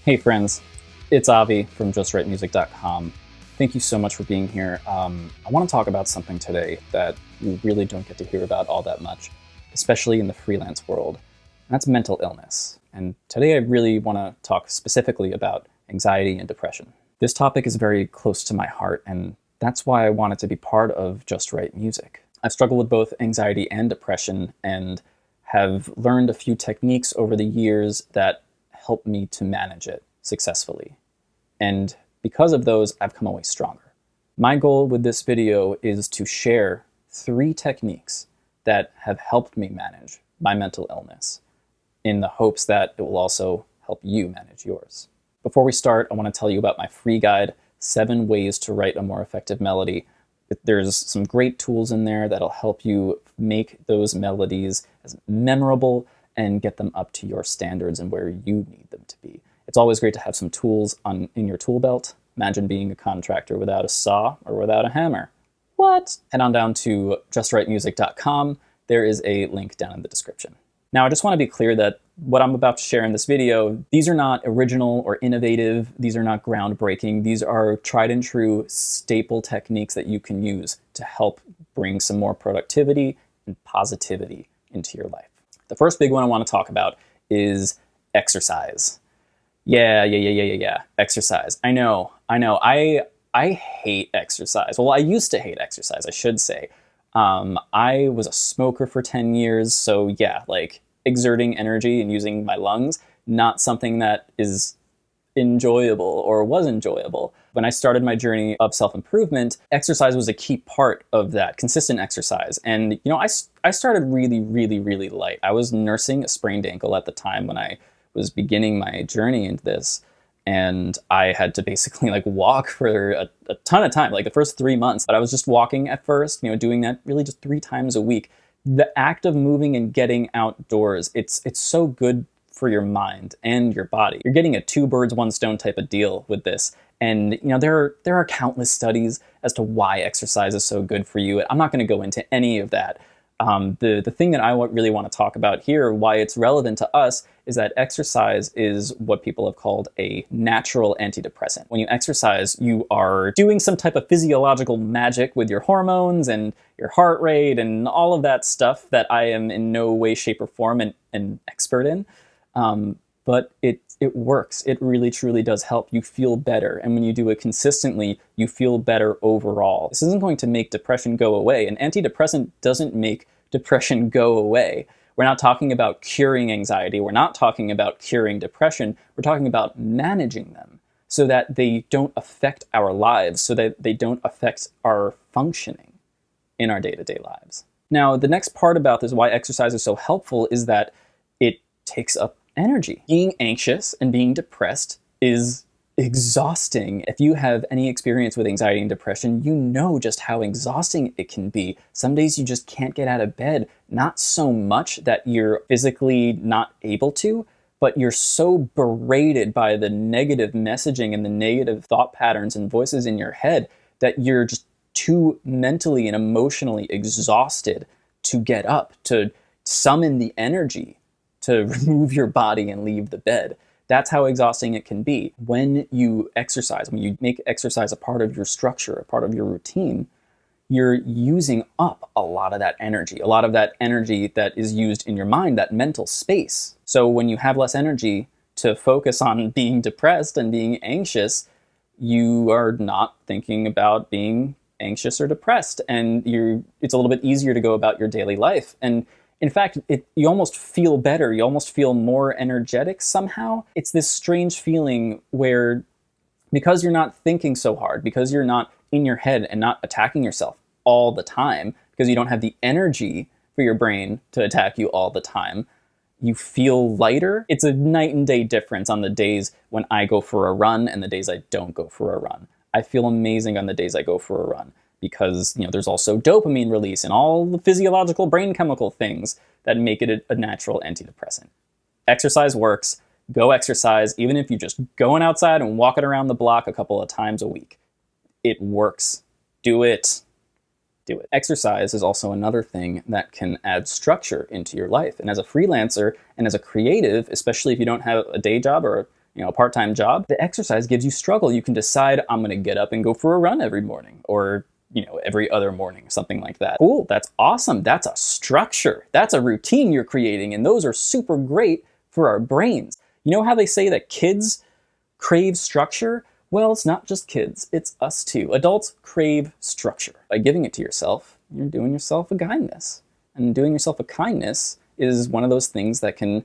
Hey friends, it's Avi from JustWriteMusic.com. Thank you so much for being here. I want to talk about something today that you really don't get to hear about all that much, especially in the freelance world, and that's mental illness. And today I really want to talk specifically about anxiety and depression. This topic is very close to my heart, and that's why I wanted to be part of Just Write Music. I've struggled with both anxiety and depression and have learned a few techniques over the years that help me to manage it successfully. And because of those, I've come away stronger. My goal with this video is to share 3 techniques that have helped me manage my mental illness in the hopes that it will also help you manage yours. Before we start, I want to tell you about my free guide, 7 Ways to Write a More Effective Melody. There's some great tools in there that'll help you make those melodies as memorable and get them up to your standards and where you need them to be. It's always great to have some tools in your tool belt. Imagine being a contractor without a saw or without a hammer. What? Head on down to JustWriteMusic.com. There is a link down in the description. Now, I just want to be clear that what I'm about to share in this video, these are not original or innovative. These are not groundbreaking. These are tried and true staple techniques that you can use to help bring some more productivity and positivity into your life. The first big one I want to talk about is exercise. Yeah. Exercise. I know. I hate exercise. Well, I used to hate exercise, I should say. I was a smoker for 10 years, so yeah, like exerting energy and using my lungs, not something that is enjoyable or was enjoyable. When I started my journey of self-improvement, exercise was a key part of that, consistent exercise. And I started really light. I was nursing a sprained ankle at the time when I was beginning my journey into this. And I had to basically walk for a ton of time, like the first 3 months. But I was just walking at first, doing that really just 3 times a week. The act of moving and getting outdoors, it's so good for your mind and your body. You're getting a 2 birds, 1 stone type of deal with this. And there are countless studies as to why exercise is so good for you. I'm not going to go into any of that. The thing that I really want to talk about here, why it's relevant to us, is that exercise is what people have called a natural antidepressant. When you exercise, you are doing some type of physiological magic with your hormones and your heart rate and all of that stuff that I am in no way, shape, or form an expert in. But it works. It really, truly does help you feel better. And when you do it consistently, you feel better overall. This isn't going to make depression go away. An antidepressant doesn't make depression go away. We're not talking about curing anxiety. We're not talking about curing depression. We're talking about managing them so that they don't affect our lives, so that they don't affect our functioning in our day-to-day lives. Now, the next part about this, why exercise is so helpful, is that it takes up energy. Being anxious and being depressed is exhausting. If you have any experience with anxiety and depression, you know just how exhausting it can be. Some days you just can't get out of bed, not so much that you're physically not able to, but you're so berated by the negative messaging and the negative thought patterns and voices in your head that you're just too mentally and emotionally exhausted to get up, to summon the energy to remove your body and leave the bed. That's how exhausting it can be. When you exercise, when you make exercise a part of your structure, a part of your routine, you're using up a lot of that energy that is used in your mind, that mental space. So when you have less energy to focus on being depressed and being anxious, you are not thinking about being anxious or depressed, and it's a little bit easier to go about your daily life. And in fact, you almost feel better. You almost feel more energetic somehow. It's this strange feeling where, because you're not thinking so hard, because you're not in your head and not attacking yourself all the time, because you don't have the energy for your brain to attack you all the time, you feel lighter. It's a night and day difference on the days when I go for a run and the days I don't go for a run. I feel amazing on the days I go for a run, because there's also dopamine release and all the physiological brain chemical things that make it a natural antidepressant. Exercise works. Go exercise, even if you're just going outside and walking around the block a couple of times a week. It works. Do it. Do it. Exercise is also another thing that can add structure into your life. And as a freelancer and as a creative, especially if you don't have a day job or a part-time job, the exercise gives you struggle. You can decide, I'm going to get up and go for a run every morning, or every other morning, something like that. Cool, that's awesome. That's a structure. That's a routine you're creating, and those are super great for our brains. You know how they say that kids crave structure? Well, it's not just kids, it's us too. Adults crave structure. By giving it to yourself, you're doing yourself a kindness. And doing yourself a kindness is one of those things that can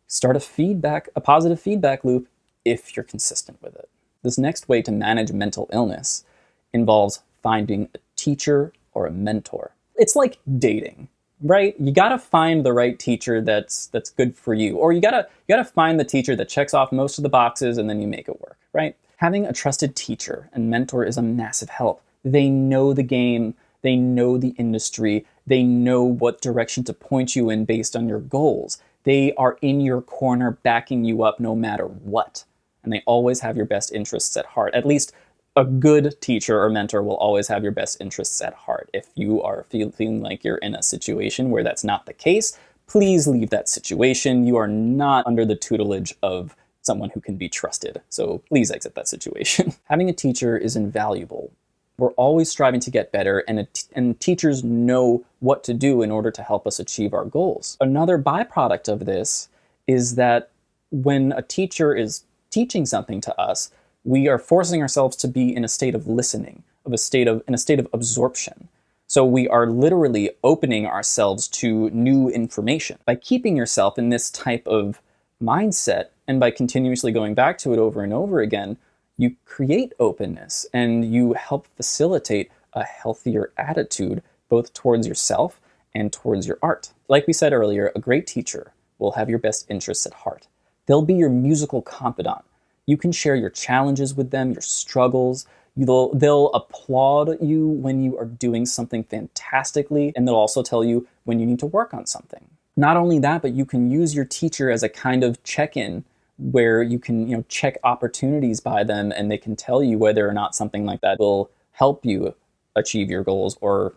start a positive feedback loop if you're consistent with it. This next way to manage mental illness involves finding a teacher or a mentor. It's like dating, right? You gotta find the right teacher that's good for you, or you gotta find the teacher that checks off most of the boxes, and then you make it work, right? Having a trusted teacher and mentor is a massive help. They know the game, they know the industry, they know what direction to point you in based on your goals. They are in your corner backing you up no matter what. And they always have your best interests at heart. At least a good teacher or mentor will always have your best interests at heart. If you are feeling like you're in a situation where that's not the case, please leave that situation. You are not under the tutelage of someone who can be trusted. So please exit that situation. Having a teacher is invaluable. We're always striving to get better, and teachers know what to do in order to help us achieve our goals. Another byproduct of this is that when a teacher is teaching something to us, we are forcing ourselves to be in a state of listening, in a state of absorption. So we are literally opening ourselves to new information. By keeping yourself in this type of mindset, and by continuously going back to it over and over again, you create openness and you help facilitate a healthier attitude both towards yourself and towards your art. Like we said earlier, a great teacher will have your best interests at heart. They'll be your musical confidant. You can share your challenges with them, your struggles. They'll applaud you when you are doing something fantastically, and they'll also tell you when you need to work on something. Not only that, but you can use your teacher as a kind of check-in where you can check opportunities by them, and they can tell you whether or not something like that will help you achieve your goals, or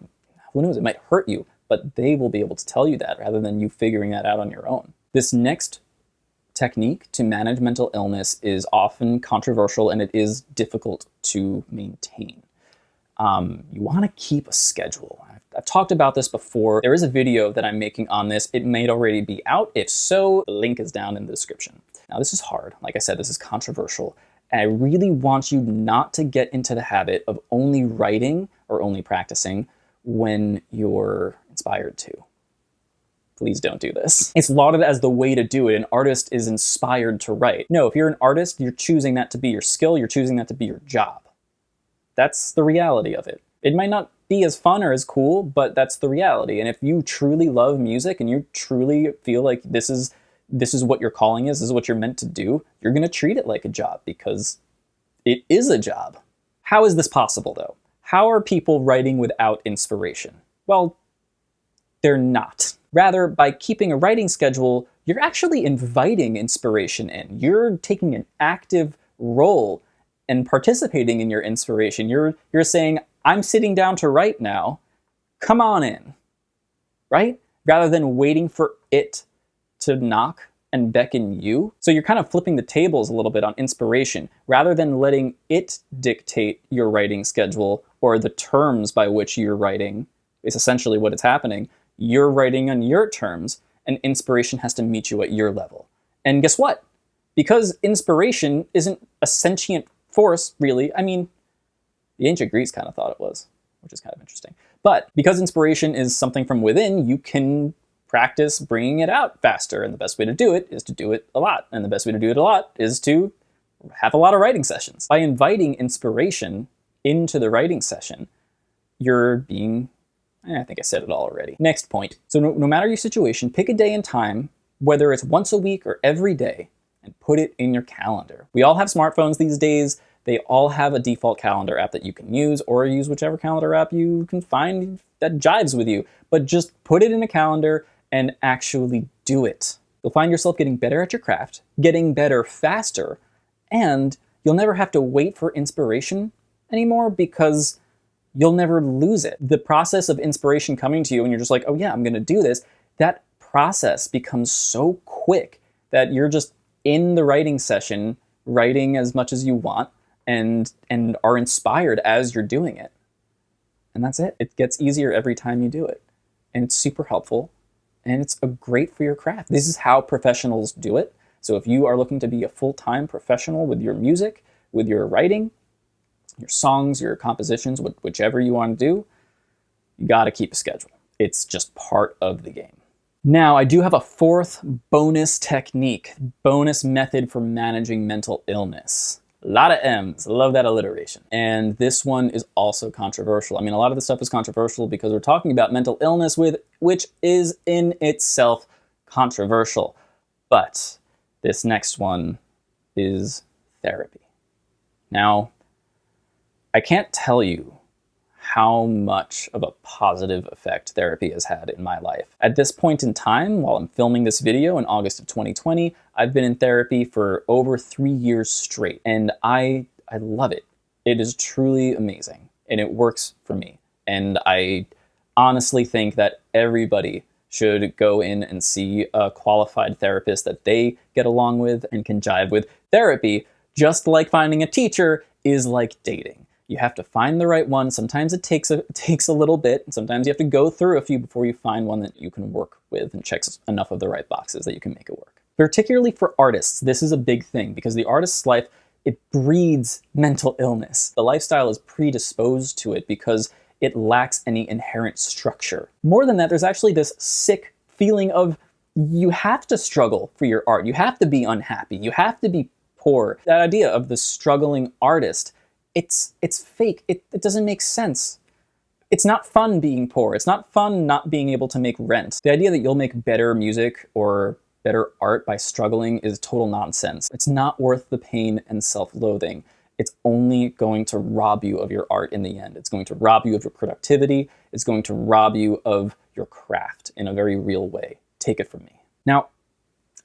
who knows, it might hurt you, but they will be able to tell you that rather than you figuring that out on your own. This next technique to manage mental illness is often controversial, and it is difficult to maintain. You want to keep a schedule. I've talked about this before. There is a video that I'm making on this. It may already be out. If so, the link is down in the description. Now, this is hard. Like I said, this is controversial. And I really want you not to get into the habit of only writing or only practicing when you're inspired to. Please don't do this. It's lauded as the way to do it. An artist is inspired to write. No, if you're an artist, you're choosing that to be your skill. You're choosing that to be your job. That's the reality of it. It might not be as fun or as cool, but that's the reality. And if you truly love music and you truly feel like this is what your calling is, this is what you're meant to do, you're going to treat it like a job because it is a job. How is this possible, though? How are people writing without inspiration? Well, they're not. Rather, by keeping a writing schedule, you're actually inviting inspiration in. You're taking an active role and participating in your inspiration. You're saying, I'm sitting down to write now. Come on in, right? Rather than waiting for it to knock and beckon you. So you're kind of flipping the tables a little bit on inspiration. Rather than letting it dictate your writing schedule or the terms by which you're writing, is essentially what is happening. You're writing on your terms, and inspiration has to meet you at your level. And guess what? Because inspiration isn't a sentient force, really. I mean, the ancient Greeks kind of thought it was, which is kind of interesting. But because inspiration is something from within, you can practice bringing it out faster. And the best way to do it is to do it a lot. And the best way to do it a lot is to have a lot of writing sessions. By inviting inspiration into the writing session, you're being, I think I said it all already. Next point. So no matter your situation, pick a day and time, whether it's once a week or every day, and put it in your calendar. We all have smartphones these days. They all have a default calendar app that you can use, or use whichever calendar app you can find that jives with you. But just put it in a calendar and actually do it. You'll find yourself getting better at your craft, getting better faster, and you'll never have to wait for inspiration anymore because you'll never lose it. The process of inspiration coming to you and you're just like, oh yeah, I'm gonna do this, that process becomes so quick that you're just in the writing session writing as much as you want and are inspired as you're doing it. And that's it. It gets easier every time you do it. And it's super helpful. And it's great for your craft. This is how professionals do it. So if you are looking to be a full-time professional with your music, with your writing, your songs, your compositions, whichever you want to do, you got to keep a schedule. It's just part of the game. Now, I do have a fourth bonus technique, bonus method for managing mental illness. A lot of M's. I love that alliteration. And this one is also controversial. I mean, a lot of this stuff is controversial because we're talking about mental illness, which is in itself controversial. But this next one is therapy. Now, I can't tell you how much of a positive effect therapy has had in my life. At this point in time, while I'm filming this video in August of 2020, I've been in therapy for over 3 years straight, and I love it. It is truly amazing, and it works for me. And I honestly think that everybody should go in and see a qualified therapist that they get along with and can jive with. Therapy, just like finding a teacher, is like dating. You have to find the right one. Sometimes it takes a little bit. Sometimes you have to go through a few before you find one that you can work with and checks enough of the right boxes that you can make it work. Particularly for artists, this is a big thing because the artist's life, it breeds mental illness. The lifestyle is predisposed to it because it lacks any inherent structure. More than that, there's actually this sick feeling of you have to struggle for your art. You have to be unhappy. You have to be poor. That idea of the struggling artist, it's fake. It doesn't make sense. It's not fun being poor. It's not fun not being able to make rent. The idea that you'll make better music or better art by struggling is total nonsense. It's not worth the pain and self-loathing. It's only going to rob you of your art in the end. It's going to rob you of your productivity. It's going to rob you of your craft in a very real way. Take it from me. Now,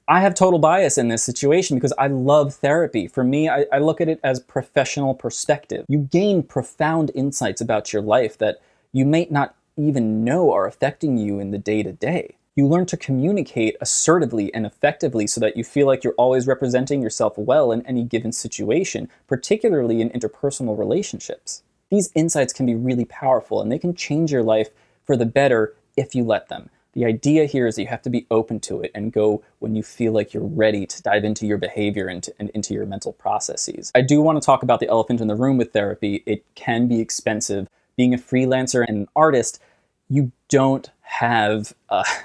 I have total bias in this situation because I love therapy. For me, I look at it as professional perspective. You gain profound insights about your life that you may not even know are affecting you in the day-to-day. You learn to communicate assertively and effectively so that you feel like you're always representing yourself well in any given situation, particularly in interpersonal relationships. These insights can be really powerful and they can change your life for the better if you let them. The idea here is that you have to be open to it and go when you feel like you're ready to dive into your behavior and into your mental processes. I do want to talk about the elephant in the room with therapy. It can be expensive. Being a freelancer and an artist, you don't have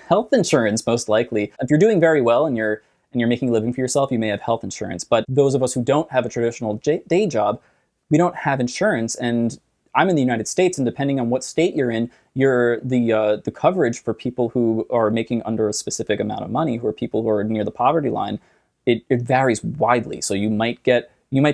health insurance, most likely. If you're doing very well and you're making a living for yourself, you may have health insurance. But those of us who don't have a traditional day job, we don't have insurance. And I'm in the United States, and depending on what state you're in, the coverage for people who are making under a specific amount of money, who are people who are near the poverty line, it varies widely. So you might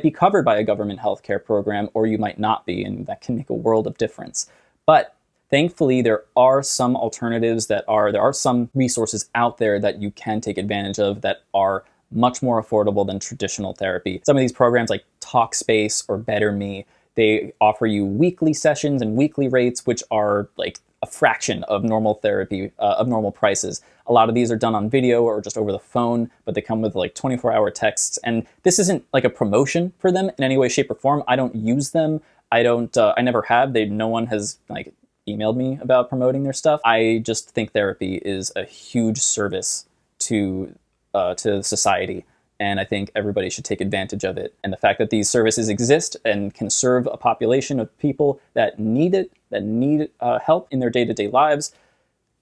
be covered by a government healthcare program, or you might not be, and that can make a world of difference. But thankfully, there are some alternatives there are some resources out there that you can take advantage of that are much more affordable than traditional therapy. Some of these programs like Talkspace or Better Me, they offer you weekly sessions and weekly rates, which are like a fraction of normal therapy, of normal prices. A lot of these are done on video or just over the phone, but they come with like 24-hour texts. And this isn't like a promotion for them in any way, shape, or form. I don't use them. I never have. No one has like emailed me about promoting their stuff. I just think therapy is a huge service to society. And I think everybody should take advantage of it. And the fact that these services exist and can serve a population of people that need it, that need help in their day-to-day lives,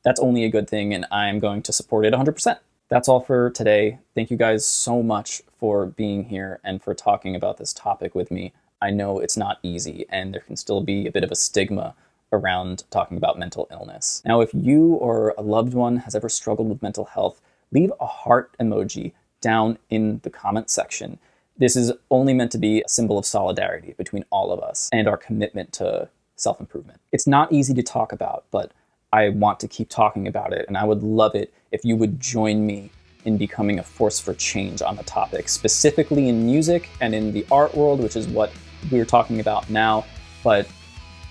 that's only a good thing, and I'm going to support it 100%. That's all for today. Thank you guys so much for being here and for talking about this topic with me. I know it's not easy, and there can still be a bit of a stigma around talking about mental illness. Now, if you or a loved one has ever struggled with mental health, leave a heart emoji down in the comment section. This is only meant to be a symbol of solidarity between all of us and our commitment to self-improvement. It's not easy to talk about, but I want to keep talking about it, and I would love it if you would join me in becoming a force for change on the topic, specifically in music and in the art world, which is what we're talking about now, but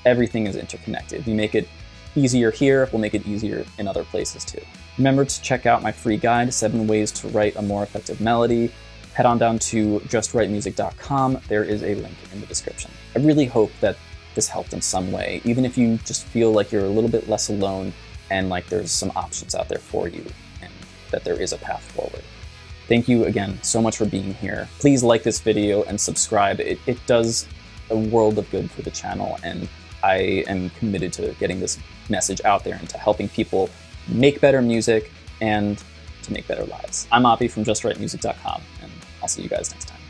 everything is interconnected. We make it easier here, we'll make it easier in other places too. Remember to check out my free guide, 7 Ways to Write a More Effective Melody. head on down to justwritemusic.com. There is a link in the description. I really hope that this helped in some way, even if you just feel like you're a little bit less alone and like there's some options out there for you and that there is a path forward. Thank you again so much for being here. Please like this video and subscribe. It does a world of good for the channel, and I am committed to getting this message out there and to helping people make better music and to make better lives. I'm Avi from justwritemusic.com, and I'll see you guys next time.